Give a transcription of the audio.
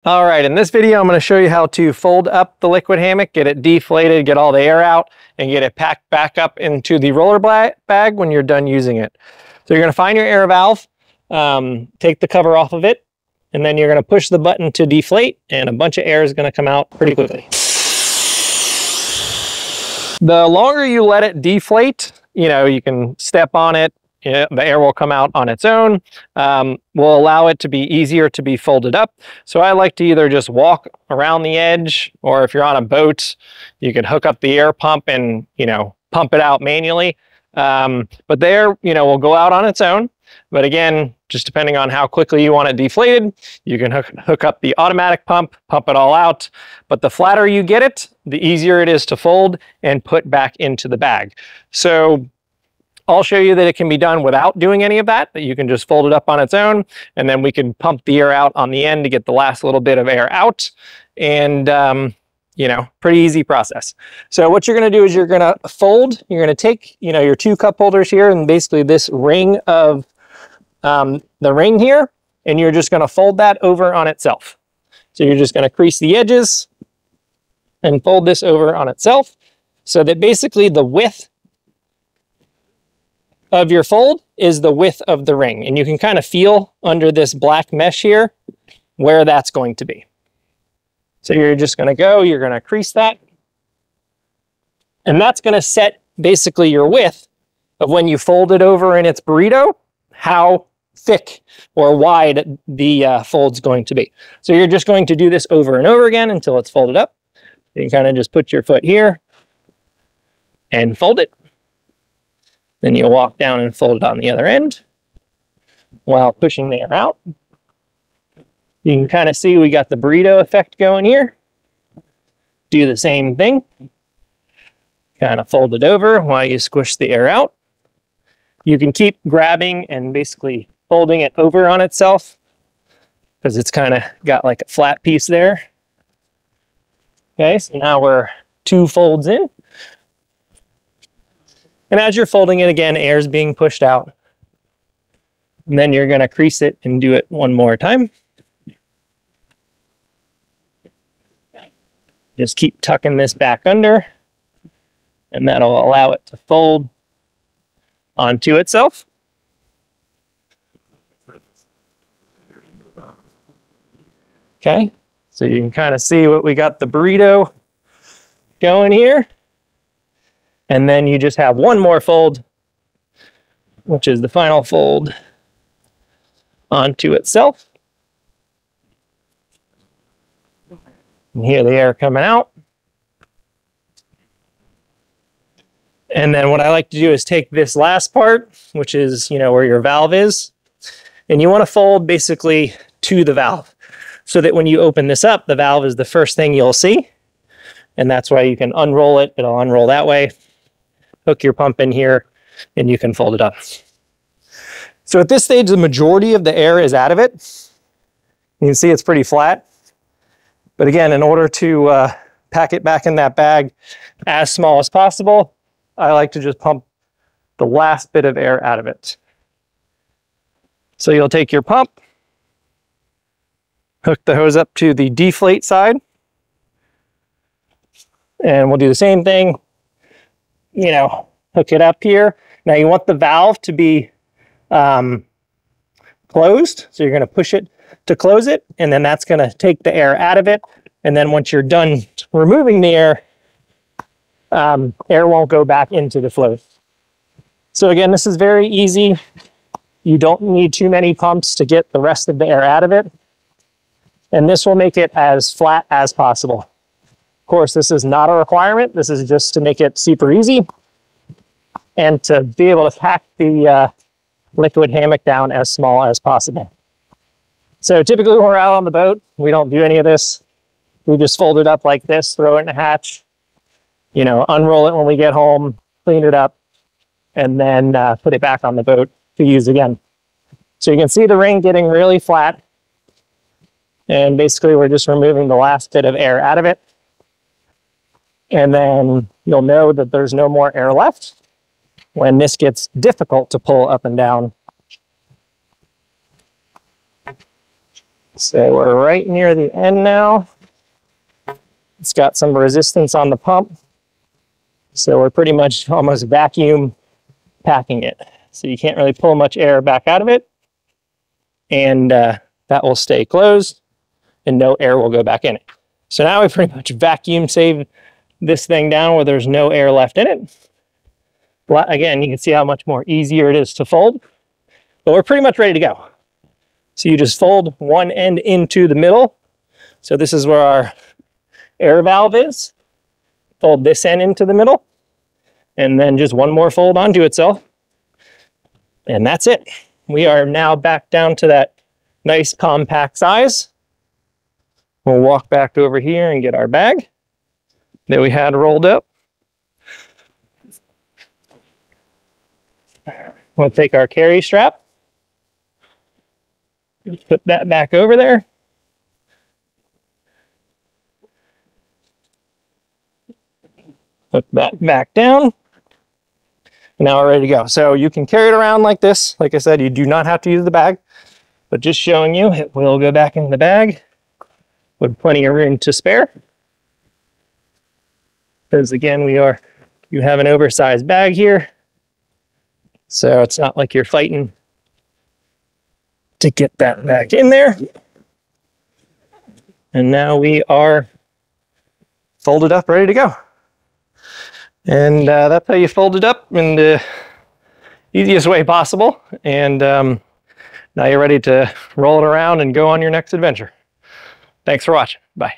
All right, in this video, I'm going to show you how to fold up the liquid hammock, get it deflated, get all the air out, and get it packed back up into the roller bag when you're done using it. So you're going to find your air valve, take the cover off of it, and then you're going to push the button to deflate, and a bunch of air is going to come out pretty quickly. The longer you let it deflate, you can step on it. The air will come out on its own, will allow it to be easier to be folded up. So I like to either just walk around the edge, or if you're on a boat, you can hook up the air pump and, pump it out manually. But the air, will go out on its own. But again, just depending on how quickly you want it deflated, you can hook up the automatic pump it all out. But the flatter you get it, the easier it is to fold and put back into the bag. So I'll show you that it can be done without doing any of that you can just fold it up on its own, and then we can pump the air out on the end to get the last little bit of air out. And, pretty easy process. So what you're going to do is you're going to fold, you're going to take, your two cup holders here and basically this ring of the ring here, and you're just going to fold that over on itself. So you're just going to crease the edges and fold this over on itself so that basically the width of your fold is the width of the ring. And you can kind of feel under this black mesh here where that's going to be. So you're just going to go, you're going to crease that. And that's going to set basically your width of when you fold it over in its burrito, how thick or wide the fold's going to be. So you're just going to do this over and over again until it's folded up. You kind of just put your foot here and fold it. Then you walk down and fold it on the other end while pushing the air out. You can kind of see we got the burrito effect going here. Do the same thing. Kind of fold it over while you squish the air out. You can keep grabbing and basically folding it over on itself because it's kind of got like a flat piece there. Okay, so now we're 2 folds in. And as you're folding it again, air is being pushed out. And then you're going to crease it and do it one more time. Just keep tucking this back under, and that'll allow it to fold onto itself. Okay, so you can kind of see what we got the burrito going here. And then you just have one more fold, which is the final fold onto itself. And hear the air coming out. And then what I like to do is take this last part, which is, where your valve is, and you want to fold basically to the valve so that when you open this up, the valve is the first thing you'll see. And that's why you can unroll it. It'll unroll that way. Hook your pump in here, and you can fold it up. So at this stage, the majority of the air is out of it. You can see it's pretty flat. But again, in order to pack it back in that bag as small as possible, I like to just pump the last bit of air out of it. So you'll take your pump, hook the hose up to the deflate side, and we'll do the same thing. Hook it up here. Now you want the valve to be closed. So you're going to push it to close it, and then that's going to take the air out of it. And then once you're done removing the air, air won't go back into the float. So again, this is very easy. You don't need too many pumps to get the rest of the air out of it. And this will make it as flat as possible. Of course, this is not a requirement. This is just to make it super easy and to be able to pack the liquid hammock down as small as possible. So typically when we're out on the boat, we don't do any of this. We just fold it up like this, throw it in a hatch, unroll it when we get home, clean it up, and then put it back on the boat to use again. So you can see the ring getting really flat. And basically we're just removing the last bit of air out of it. And then you'll know that there's no more air left when this gets difficult to pull up and down. So we're right near the end now. It's got some resistance on the pump. So we're pretty much almost vacuum packing it. So you can't really pull much air back out of it. And that will stay closed and no air will go back in it. So now we pretty much vacuum saved this thing down where there's no air left in it. Again, you can see how much more easier it is to fold. But we're pretty much ready to go. So you just fold one end into the middle. So this is where our air valve is. Fold this end into the middle. And then just one more fold onto itself. And that's it. We are now back down to that nice compact size. We'll walk back over here and get our bag that we had rolled up. We'll take our carry strap. Put that back over there. Put that back down. Now we're ready to go. So you can carry it around like this. Like I said, you do not have to use the bag, but just showing you, it will go back in the bag with plenty of room to spare. Because again, you have an oversized bag here. So it's not like you're fighting to get that back in there. And now we are folded up, ready to go. And that's how you fold it up in the easiest way possible. And now you're ready to roll it around and go on your next adventure. Thanks for watching. Bye.